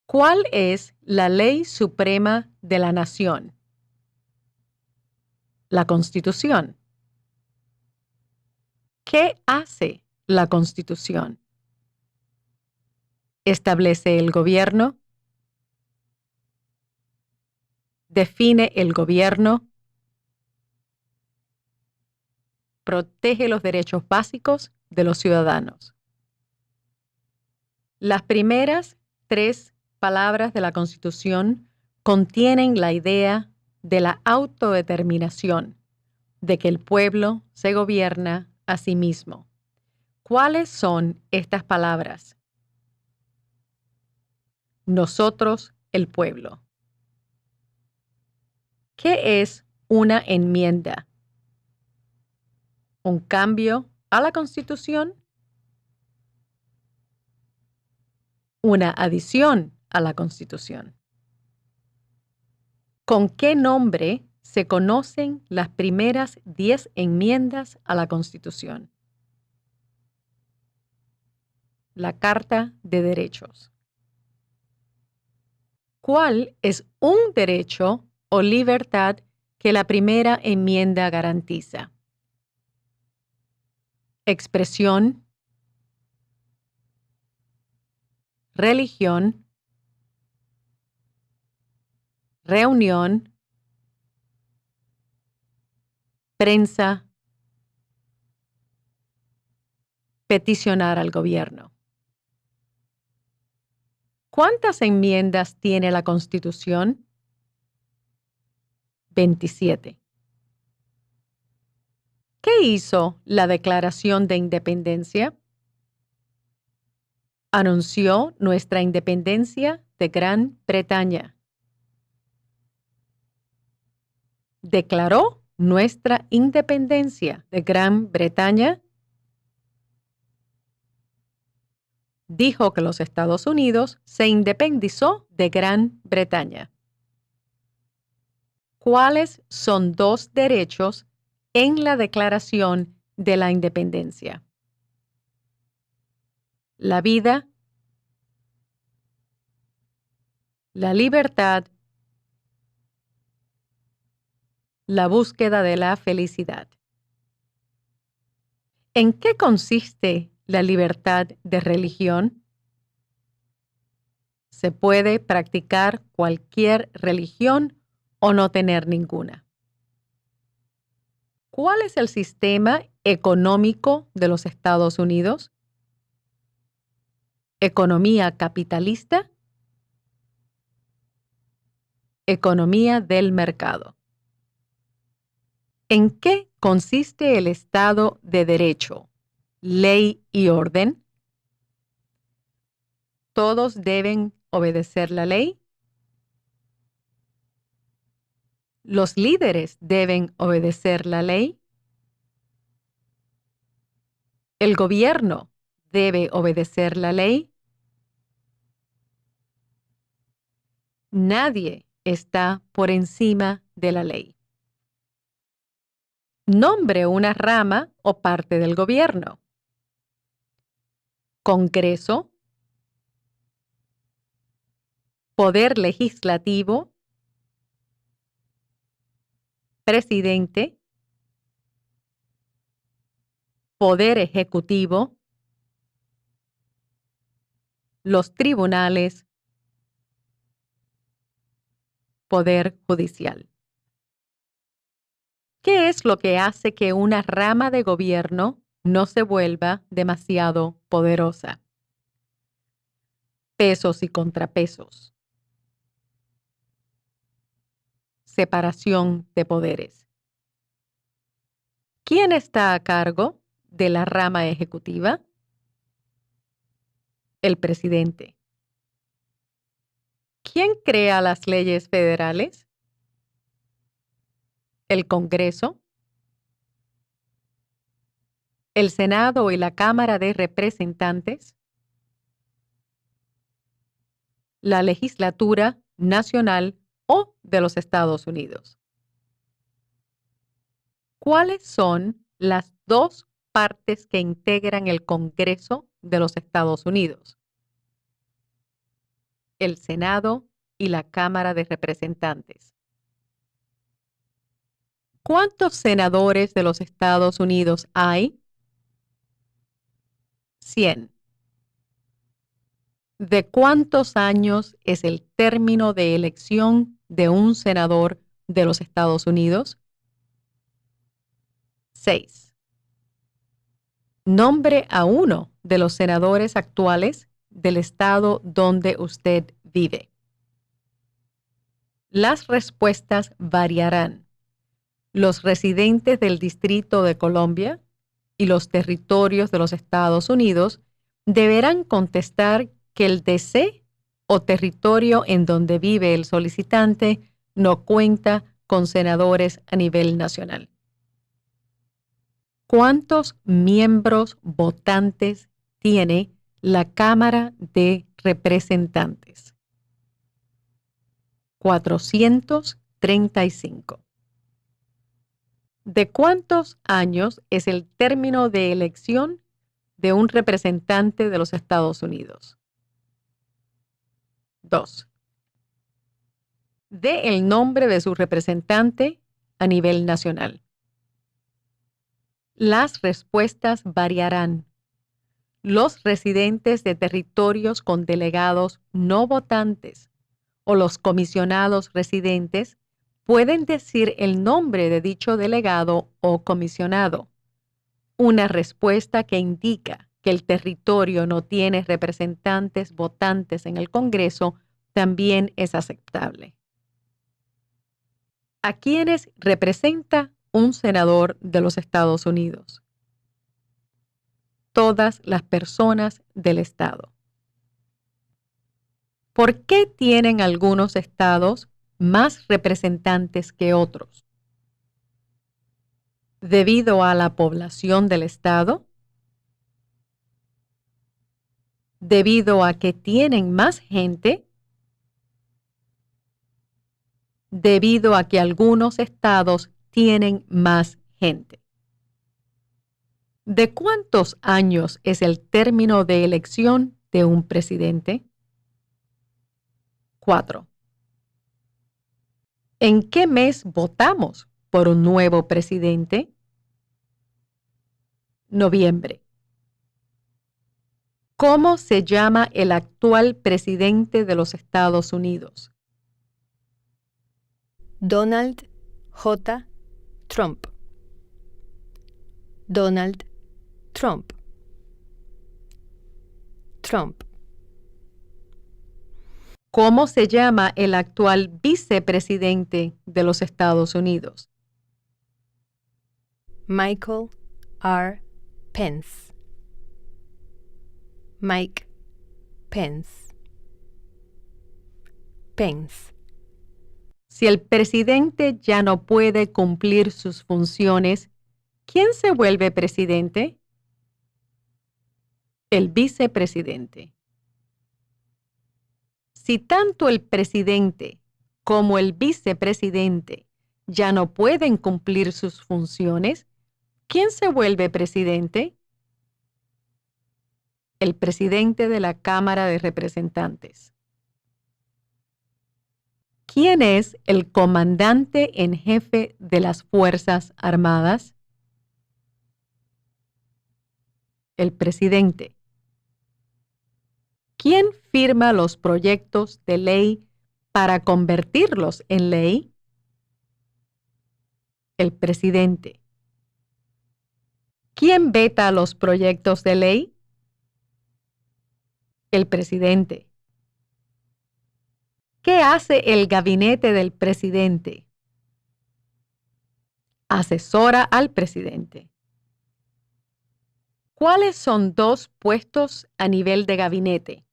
¿Cuál es la ley suprema de la nación? La Constitución. ¿Qué hace la Constitución? Establece el gobierno, define el gobierno, protege los derechos básicos de los ciudadanos. Las primeras 3 palabras de la Constitución contienen la idea de la autodeterminación, de que el pueblo se gobierna a sí mismo. ¿Cuáles son estas palabras? Nosotros, el pueblo. ¿Qué es una enmienda? ¿Un cambio a la Constitución? ¿Una adición a la Constitución? ¿Con qué nombre se conocen las primeras 10 enmiendas a la Constitución? La Carta de Derechos. ¿Cuál es un derecho o libertad que la primera enmienda garantiza? Expresión, religión, reunión, prensa, peticionar al gobierno. ¿Cuántas enmiendas tiene la Constitución? 27. ¿Qué hizo la Declaración de Independencia? Anunció nuestra independencia de Gran Bretaña. Declaró nuestra independencia de Gran Bretaña. Dijo que los Estados Unidos se independizó de Gran Bretaña. ¿Cuáles son 2 derechos en la Declaración de la Independencia? La vida, la libertad, la búsqueda de la felicidad. ¿En qué consiste la libertad de religión? Se puede practicar cualquier religión o no tener ninguna. ¿Cuál es el sistema económico de los Estados Unidos? ¿Economía capitalista? Economía del mercado. ¿En qué consiste el Estado de Derecho, ley y orden? ¿Todos deben obedecer la ley? ¿Los líderes deben obedecer la ley? ¿El gobierno debe obedecer la ley? Nadie está por encima de la ley. Nombre una rama o parte del gobierno. Congreso, Poder Legislativo, Presidente, Poder Ejecutivo, los tribunales, Poder Judicial. ¿Qué es lo que hace que una rama de gobierno no se vuelva demasiado poderosa? Pesos y contrapesos. Separación de poderes. ¿Quién está a cargo de la rama ejecutiva? El presidente. ¿Quién crea las leyes federales? El Congreso. El Senado y la Cámara de Representantes. La legislatura nacional o de los Estados Unidos. ¿Cuáles son las 2 partes que integran el Congreso de los Estados Unidos? el Senado y la Cámara de Representantes. ¿Cuántos senadores de los Estados Unidos hay? 100. ¿De cuántos años es el término de elección de un senador de los Estados Unidos? 6. Nombre a uno de los senadores actuales del estado donde usted vive. Las respuestas variarán. Los residentes del Distrito de Columbia y los territorios de los Estados Unidos deberán contestar que el DC o territorio en donde vive el solicitante no cuenta con senadores a nivel nacional. ¿Cuántos miembros votantes tiene la Cámara de Representantes? 435. ¿De cuántos años es el término de elección de un representante de los Estados Unidos? 2. Dé el nombre de su representante a nivel nacional. Las respuestas variarán. Los residentes de territorios con delegados no votantes o los comisionados residentes pueden decir el nombre de dicho delegado o comisionado. Una respuesta que indica que el territorio no tiene representantes votantes en el Congreso también es aceptable. ¿A quiénes representa un senador de los Estados Unidos? Todas las personas del estado. ¿Por qué tienen algunos estados más representantes que otros? ¿Debido a la población del estado? ¿Debido a que tienen más gente? Debido a que algunos estados tienen más gente. ¿De cuántos años es el término de elección de un presidente? 4. ¿En qué mes votamos por un nuevo presidente? Noviembre. ¿Cómo se llama el actual presidente de los Estados Unidos? Donald J. Trump. Donald Trump. Trump. ¿Cómo se llama el actual vicepresidente de los Estados Unidos? Michael R. Pence. Mike Pence. Pence. Si el presidente ya no puede cumplir sus funciones, ¿quién se vuelve presidente? El vicepresidente. Si tanto el presidente como el vicepresidente ya no pueden cumplir sus funciones, ¿quién se vuelve presidente? El presidente de la Cámara de Representantes. ¿Quién es el comandante en jefe de las Fuerzas Armadas? El presidente. ¿Quién firma los proyectos de ley para convertirlos en ley? El presidente. ¿Quién veta los proyectos de ley? El presidente. ¿Qué hace el gabinete del presidente? Asesora al presidente. ¿Cuáles son dos puestos a nivel de gabinete?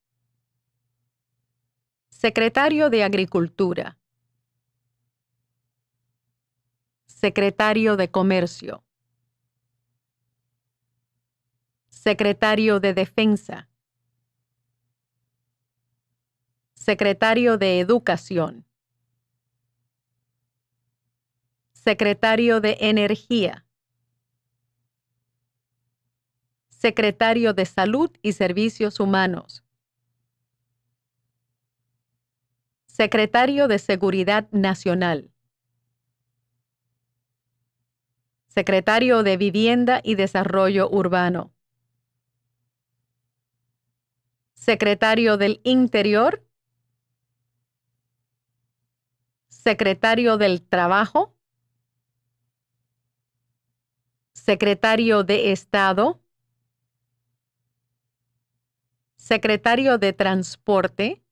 Secretario de Agricultura. Secretario de Comercio. Secretario de Defensa. Secretario de Educación. Secretario de Energía. Secretario de Salud y Servicios Humanos. Secretario de Seguridad Nacional. Secretario de Vivienda y Desarrollo Urbano. Secretario del Interior. Secretario del Trabajo. Secretario de Estado. Secretario de Transporte.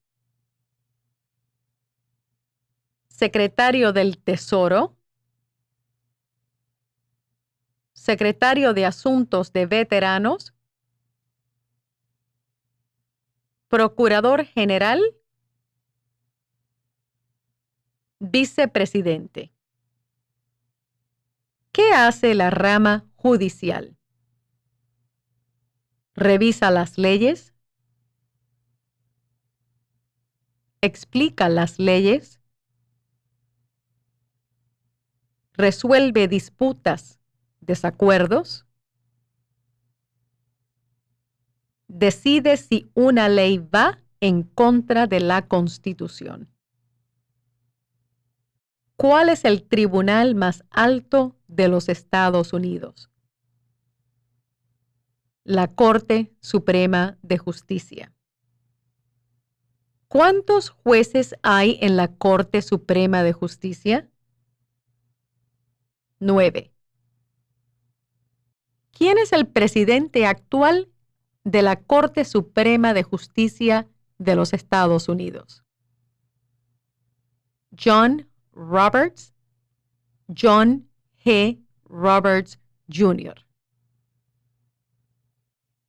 Secretario del Tesoro. Secretario de Asuntos de Veteranos. Procurador General. Vicepresidente. ¿Qué hace la rama judicial? Revisa las leyes. Explica las leyes. Resuelve disputas, desacuerdos. Decide si una ley va en contra de la Constitución. ¿Cuál es el tribunal más alto de los Estados Unidos? La Corte Suprema de Justicia. ¿Cuántos jueces hay en la Corte Suprema de Justicia? 9. ¿Quién es el presidente actual de la Corte Suprema de Justicia de los Estados Unidos? John Roberts, John G. Roberts, Jr.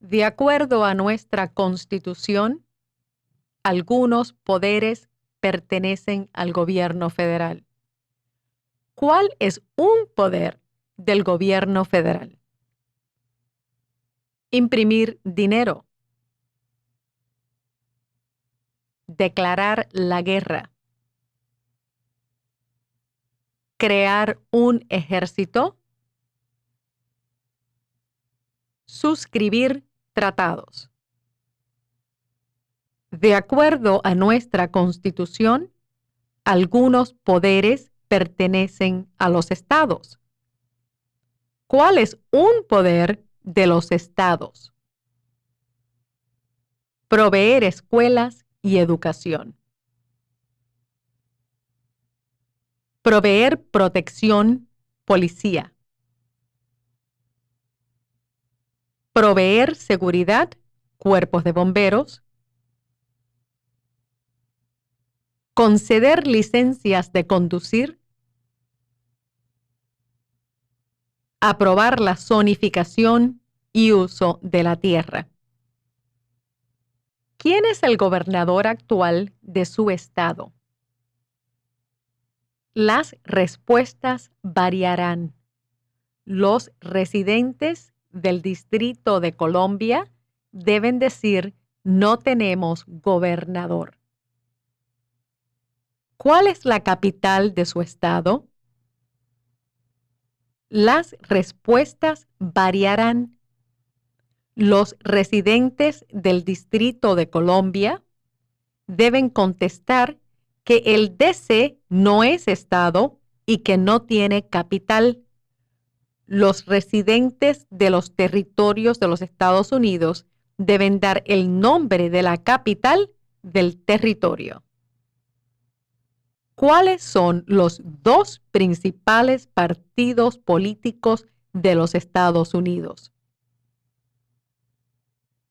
De acuerdo a nuestra Constitución, algunos poderes pertenecen al gobierno federal. ¿Cuál es un poder del gobierno federal? Imprimir dinero. Declarar la guerra. Crear un ejército. Suscribir tratados. De acuerdo a nuestra Constitución, algunos poderes pertenecen a los estados. ¿Cuál es un poder de los estados? Proveer escuelas y educación. Proveer protección, policía. Proveer seguridad, cuerpos de bomberos. Conceder licencias de conducir. Aprobar la zonificación y uso de la tierra. ¿Quién es el gobernador actual de su estado? Las respuestas variarán. Los residentes del Distrito de Columbia deben decir: no tenemos gobernador. ¿Cuál es la capital de su estado? Las respuestas variarán. Los residentes del Distrito de Columbia deben contestar que el DC no es estado y que no tiene capital. Los residentes de los territorios de los Estados Unidos deben dar el nombre de la capital del territorio. ¿Cuáles son los dos principales partidos políticos de los Estados Unidos?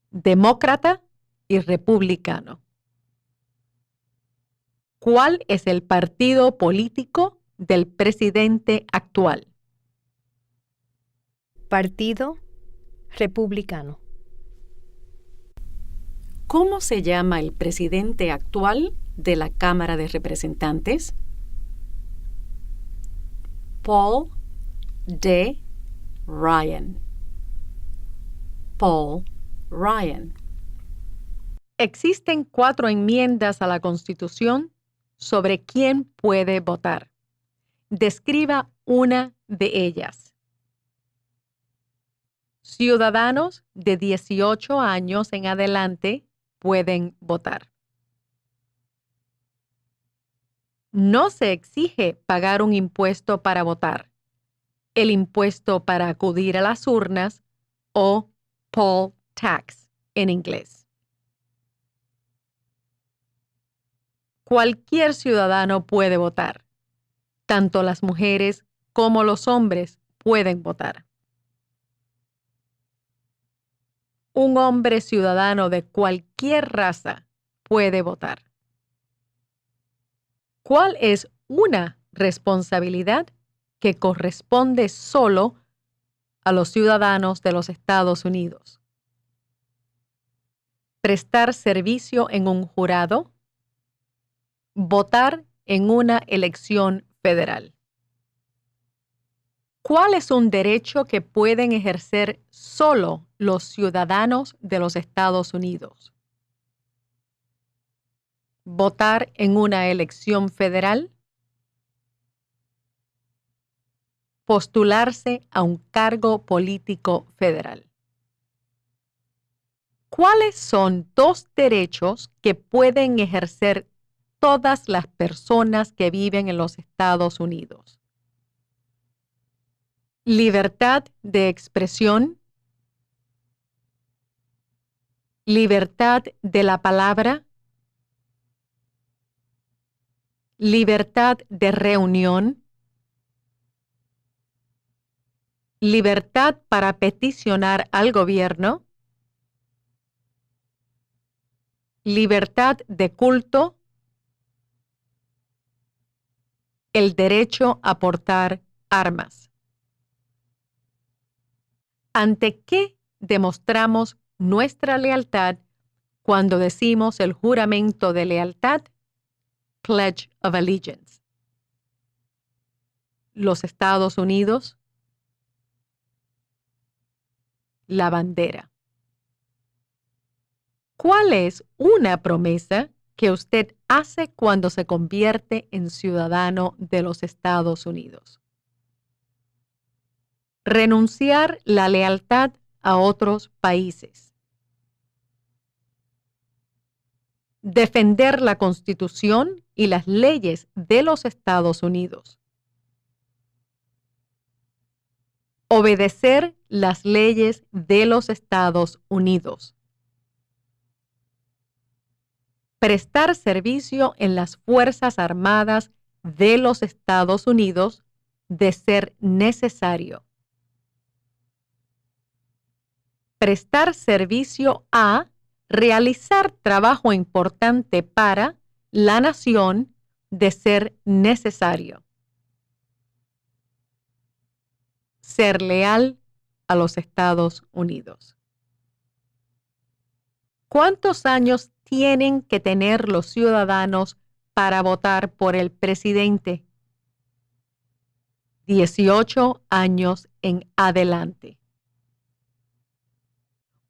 Demócrata y republicano. ¿Cuál es el partido político del presidente actual? Partido Republicano. ¿Cómo se llama el presidente actual de la Cámara de Representantes? Paul D. Ryan. Paul Ryan. Existen 4 enmiendas a la Constitución sobre quién puede votar. Describa una de ellas. Ciudadanos de 18 años en adelante pueden votar. no se exige pagar un impuesto para votar, el impuesto para acudir a las urnas o poll tax en inglés. Cualquier ciudadano puede votar. Tanto las mujeres como los hombres pueden votar. Un hombre ciudadano de cualquier raza puede votar. ¿Cuál es una responsabilidad que corresponde solo a los ciudadanos de los Estados Unidos? Prestar servicio en un jurado. Votar en una elección federal. ¿Cuál es un derecho que pueden ejercer solo los ciudadanos de los Estados Unidos? Votar en una elección federal. Postularse a un cargo político federal. ¿Cuáles son dos derechos que pueden ejercer todas las personas que viven en los Estados Unidos? Libertad de expresión, libertad de la palabra, libertad de reunión, libertad para peticionar al gobierno, libertad de culto, el derecho a portar armas. ¿Ante qué demostramos nuestra lealtad cuando decimos el juramento de lealtad? Pledge of Allegiance. Los Estados Unidos. La bandera. ¿Cuál es una promesa que usted hace cuando se convierte en ciudadano de los Estados Unidos? Renunciar la lealtad a otros países. Defender la Constitución y las leyes de los Estados Unidos. Obedecer las leyes de los Estados Unidos. Prestar servicio en las Fuerzas Armadas de los Estados Unidos de ser necesario. Prestar servicio a realizar trabajo importante para la nación de ser necesario. Ser leal a los Estados Unidos. ¿Cuántos años tienen que tener los ciudadanos para votar por el presidente? 18 años en adelante.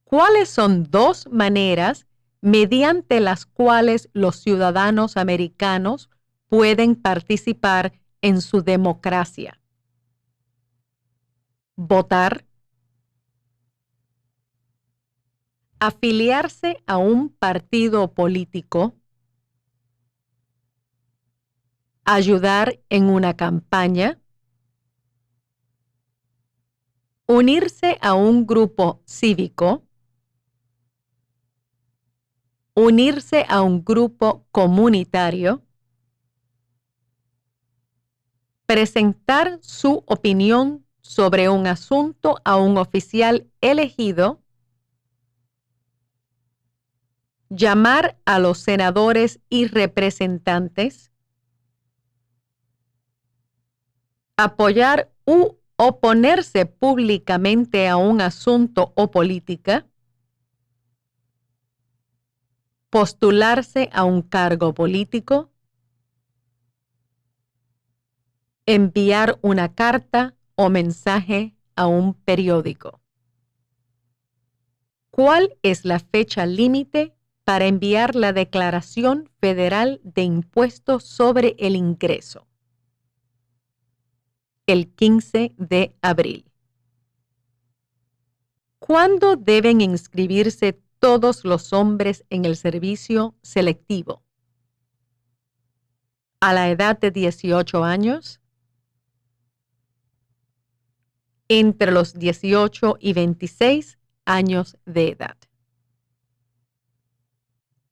¿Cuáles son dos maneras mediante las cuales los ciudadanos americanos pueden participar en su democracia? Votar. Afiliarse a un partido político. Ayudar en una campaña. Unirse a un grupo cívico. Unirse a un grupo comunitario. Presentar su opinión sobre un asunto a un oficial elegido. Llamar a los senadores y representantes. Apoyar u oponerse públicamente a un asunto o política. Postularse a un cargo político. Enviar una carta o mensaje a un periódico. ¿Cuál es la fecha límite para enviar la Declaración Federal de Impuestos sobre el Ingreso? El 15 de abril. ¿Cuándo deben inscribirse todos los hombres en el servicio selectivo? a la edad de 18 años, entre los 18 y 26 años de edad.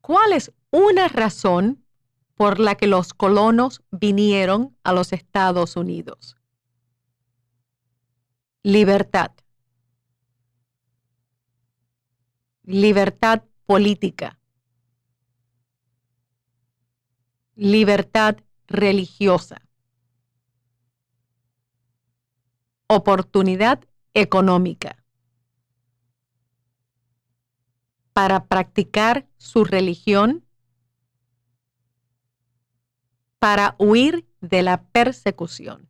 ¿Cuál es una razón por la que los colonos vinieron a los Estados Unidos? Libertad. Libertad política. Libertad religiosa. Oportunidad económica. Para practicar su religión, para huir de la persecución.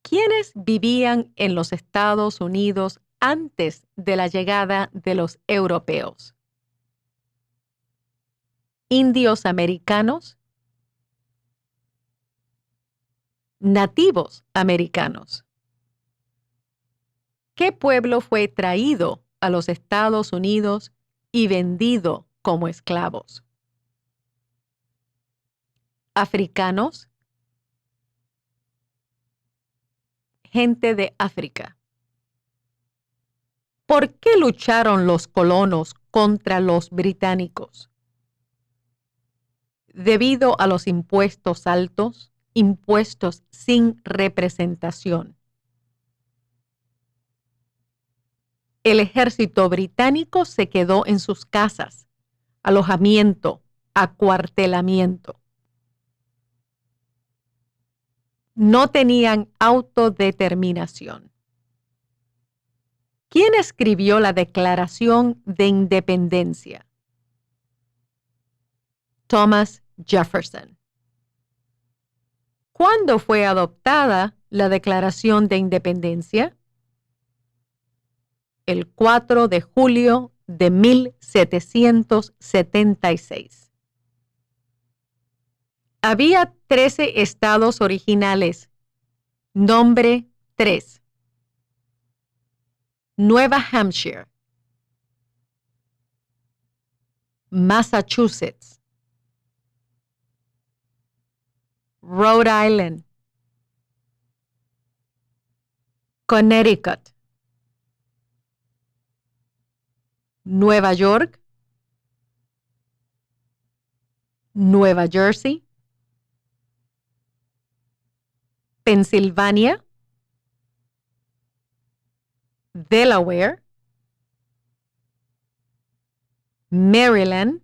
¿Quiénes vivían en los Estados Unidos antes de la llegada de los europeos? Indios americanos, nativos americanos. ¿Qué pueblo fue traído a los Estados Unidos y vendido como esclavos? Africanos, gente de África. ¿Por qué lucharon los colonos contra los británicos? Debido a los impuestos altos, impuestos sin representación. El ejército británico se quedó en sus casas, alojamiento, acuartelamiento. No tenían autodeterminación. ¿Quién escribió la Declaración de Independencia? Thomas Jefferson. ¿Cuándo fue adoptada la Declaración de Independencia? El 4 de julio de 1776. Había 13 estados originales. Nombre 3. Nueva Hampshire, Massachusetts, Rhode Island, Connecticut, Nueva York, Nueva Jersey, Pensilvania, Delaware, Maryland,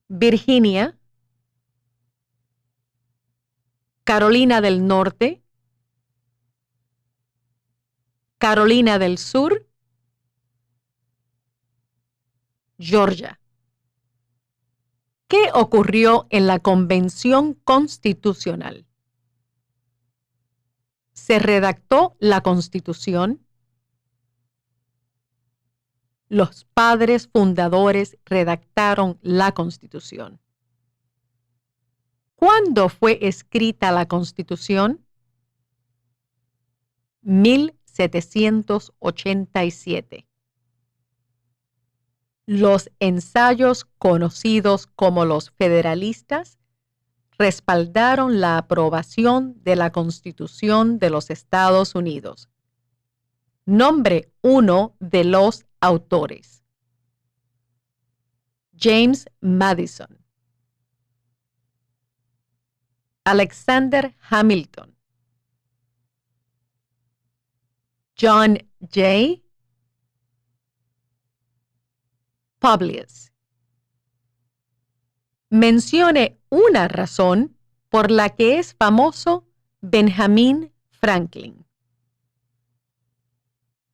Virginia, Carolina del Norte, Carolina del Sur, Georgia. ¿Qué ocurrió en la Convención Constitucional? ¿Se redactó la Constitución? Los padres fundadores redactaron la Constitución. ¿Cuándo fue escrita la Constitución? 1787. Los ensayos conocidos como los federalistas respaldaron la aprobación de la Constitución de los Estados Unidos. Nombre 1 de los autores. James Madison. Alexander Hamilton. John Jay. Publius. Mencione una razón por la que es famoso Benjamin Franklin.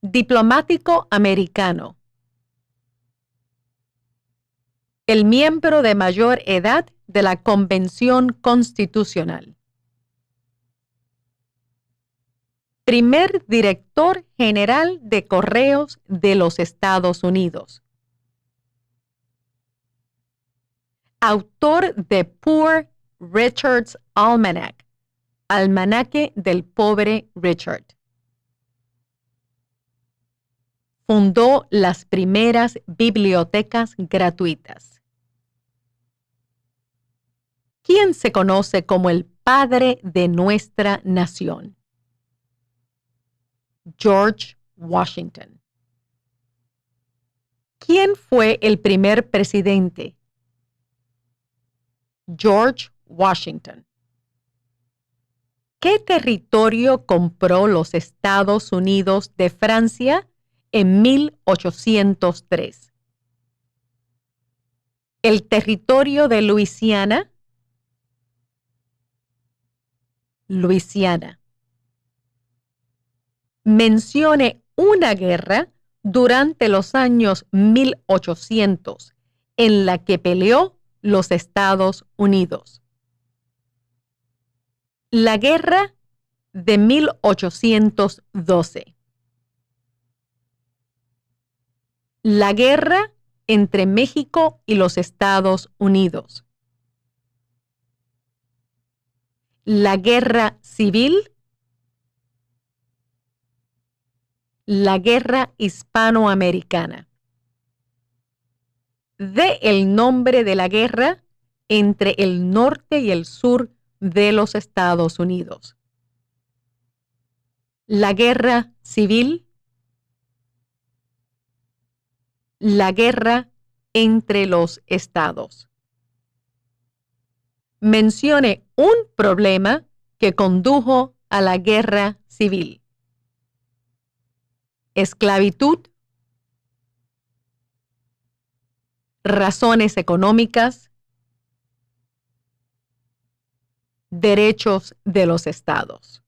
Diplomático americano. El miembro de mayor edad de la Convención Constitucional. Primer director general de Correos de los Estados Unidos. Autor de Poor Richard's Almanac, Almanaque del Pobre Richard. Fundó las primeras bibliotecas gratuitas. ¿Quién se conoce como el padre de nuestra nación? George Washington. ¿Quién fue el primer presidente? George Washington. ¿Qué territorio compró los Estados Unidos de Francia en 1803? ¿El territorio de Luisiana? Luisiana. Mencione una guerra durante los años 1800 en la que peleó los Estados Unidos. La guerra de 1812. La guerra entre México y los Estados Unidos. La guerra civil. La guerra hispanoamericana. Dé el nombre de la guerra entre el norte y el sur de los Estados Unidos. La guerra civil. La guerra entre los estados. Mencione un problema que condujo a la guerra civil. Esclavitud. Razones económicas. Derechos de los estados.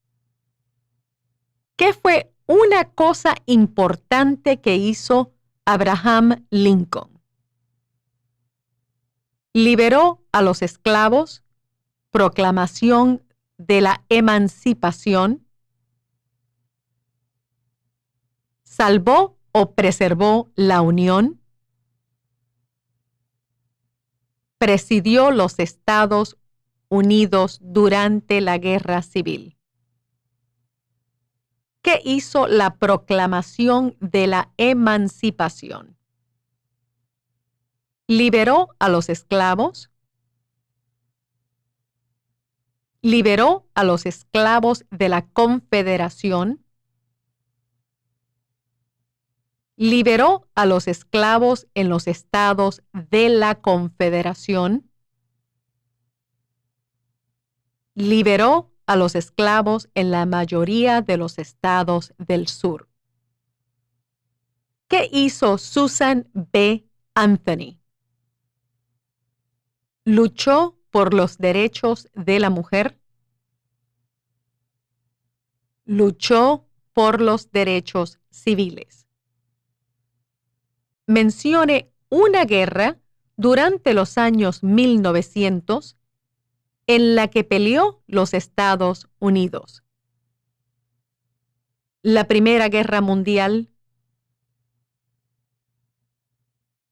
¿Qué fue una cosa importante que hizo Abraham Lincoln? Liberó a los esclavos, proclamación de la emancipación, salvó o preservó la unión, presidió los Estados Unidos durante la Guerra Civil. ¿Qué hizo la proclamación de la emancipación? Liberó a los esclavos, liberó a los esclavos de la Confederación, liberó a los esclavos en los estados de la Confederación, liberó a los esclavos en la mayoría de los estados del sur. ¿Qué hizo Susan B. Anthony? Luchó por los derechos de la mujer. Luchó por los derechos civiles. Mencione una guerra durante los años 1900 en la que peleó los Estados Unidos. La Primera Guerra Mundial,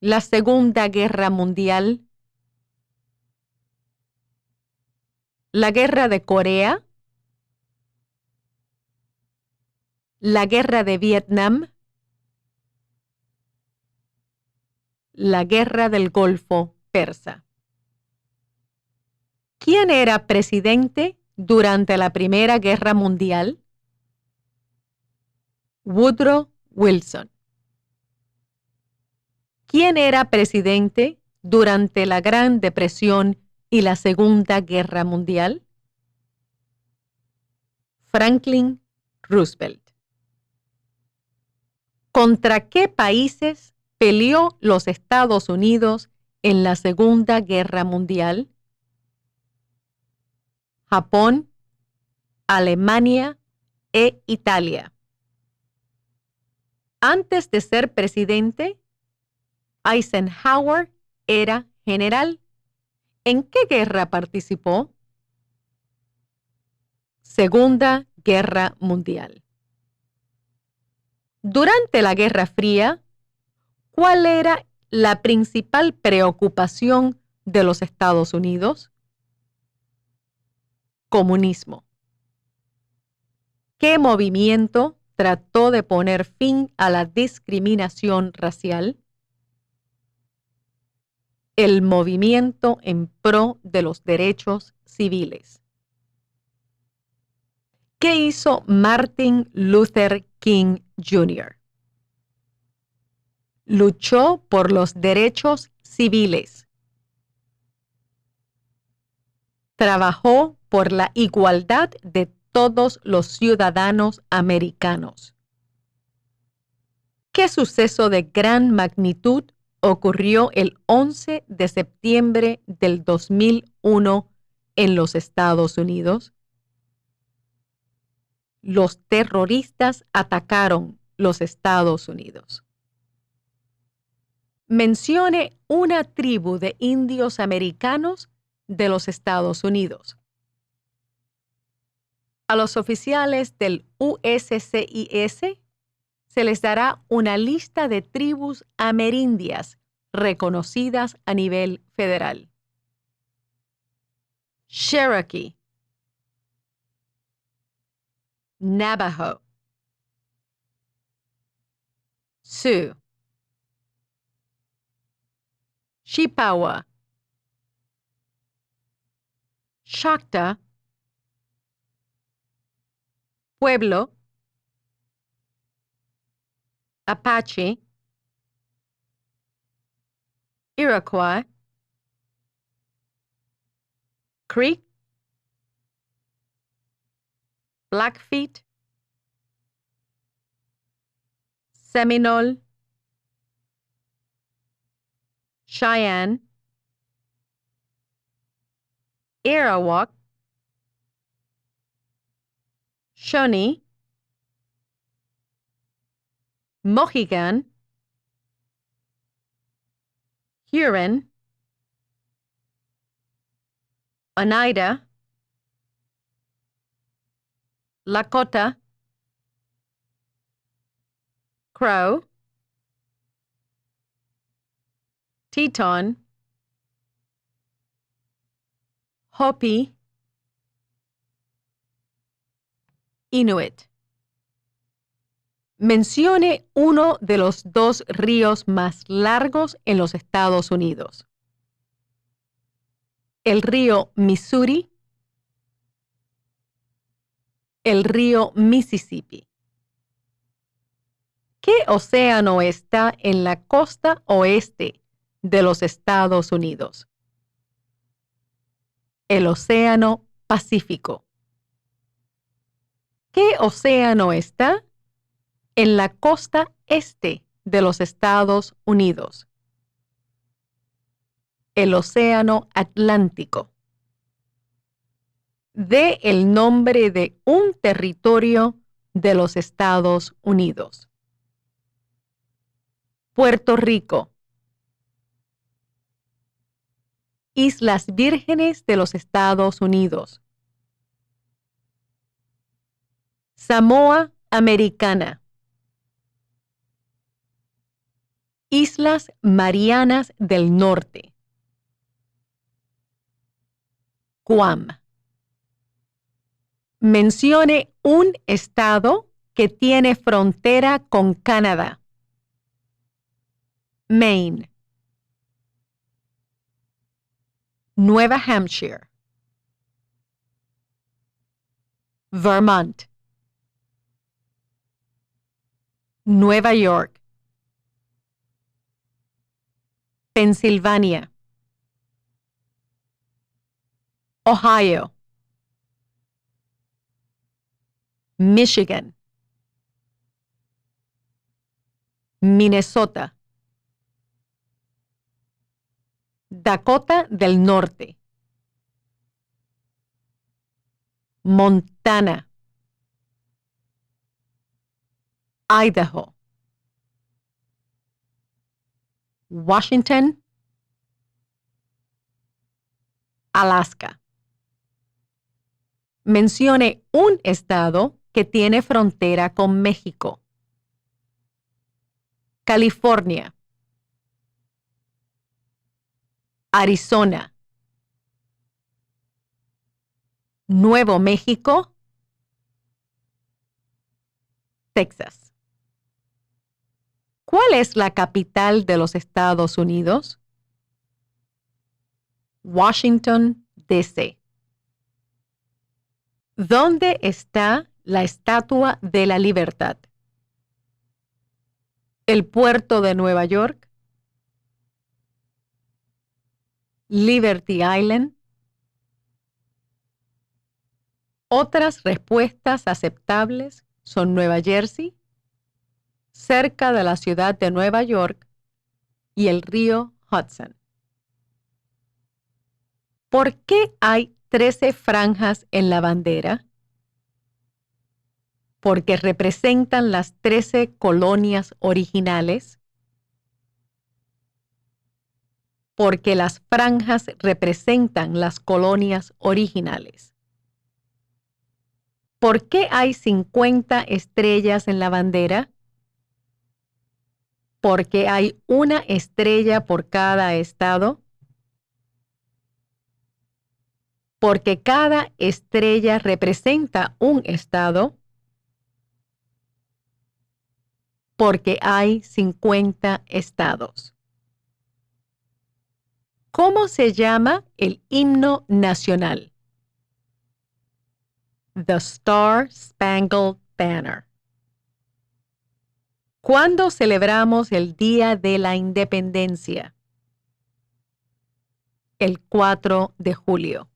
la Segunda Guerra Mundial, la Guerra de Corea, la Guerra de Vietnam, la Guerra del Golfo Persa. ¿Quién era presidente durante la Primera Guerra Mundial? Woodrow Wilson. ¿Quién era presidente durante la Gran Depresión y la Segunda Guerra Mundial? Franklin Roosevelt. ¿Contra qué países peleó los Estados Unidos en la Segunda Guerra Mundial? Japón, Alemania e Italia. Antes de ser presidente, Eisenhower era general. ¿En qué guerra participó? Segunda Guerra Mundial. Durante la Guerra Fría, ¿cuál era la principal preocupación de los Estados Unidos? Comunismo. ¿Qué movimiento trató de poner fin a la discriminación racial? el movimiento en pro de los derechos civiles. ¿Qué hizo Martin Luther King Jr.? Luchó por los derechos civiles. Trabajó por la igualdad de todos los ciudadanos americanos. ¿Qué suceso de gran magnitud ocurrió el 11 de septiembre del 2001 en los Estados Unidos? Los terroristas atacaron los Estados Unidos. Mencione una tribu de indios americanos de los Estados Unidos. A los oficiales del USCIS se les dará una lista de tribus amerindias reconocidas a nivel federal. Cherokee, Navajo, Sioux, Chippewa, Choctaw, Pueblo, Apache, Iroquois, Creek, Blackfeet, Seminole, Cheyenne, Arawak, Shawnee, Mohegan, Huron, Oneida, Lakota, Crow, Teton, Hopi, Inuit. Mencione uno de los dos ríos más largos en los Estados Unidos. El río Missouri, el río Mississippi. ¿Qué océano está en la costa oeste de los Estados Unidos? El Océano Pacífico. ¿Qué océano está en la costa este de los Estados Unidos? El Océano Atlántico. Dé el nombre de un territorio de los Estados Unidos. Puerto Rico. Islas Vírgenes de los Estados Unidos. Samoa Americana. Islas Marianas del Norte. Guam. Mencione un estado que tiene frontera con Canadá. Maine. Nueva Hampshire. Vermont. Nueva York. Pensilvania. Ohio. Michigan. Minnesota. Dakota del Norte. Montana. Idaho. Washington. Alaska. Mencione un estado que tiene frontera con México. California. Arizona. Nuevo México. Texas. ¿Cuál es la capital de los Estados Unidos? Washington, D.C. ¿Dónde está la Estatua de la Libertad? ¿El puerto de Nueva York? ¿Liberty Island? Otras respuestas aceptables son Nueva Jersey, cerca de la ciudad de Nueva York y el río Hudson. ¿Por qué hay 13 franjas en la bandera? Porque representan las 13 colonias originales. Porque las franjas representan las colonias originales. ¿Por qué hay 50 estrellas en la bandera? Porque hay una estrella por cada estado. Porque cada estrella representa un estado. Porque hay 50 estados. ¿Cómo se llama el himno nacional? The Star Spangled Banner. ¿Cuándo celebramos el Día de la Independencia? El 4 de julio.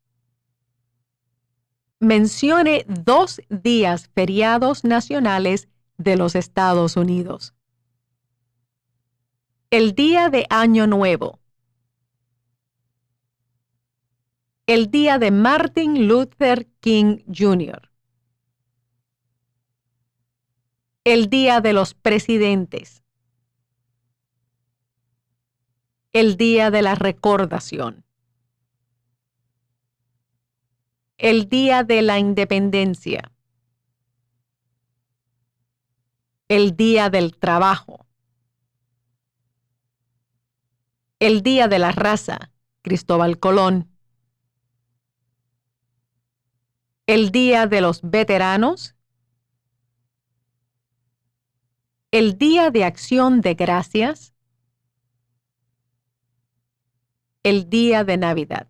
Mencione 2 días feriados nacionales de los Estados Unidos. El Día de Año Nuevo. El Día de Martin Luther King Jr. El Día de los Presidentes. El Día de la Recordación. El Día de la Independencia. El Día del Trabajo. El Día de la Raza, Cristóbal Colón. El Día de los Veteranos. El Día de Acción de Gracias. El Día de Navidad.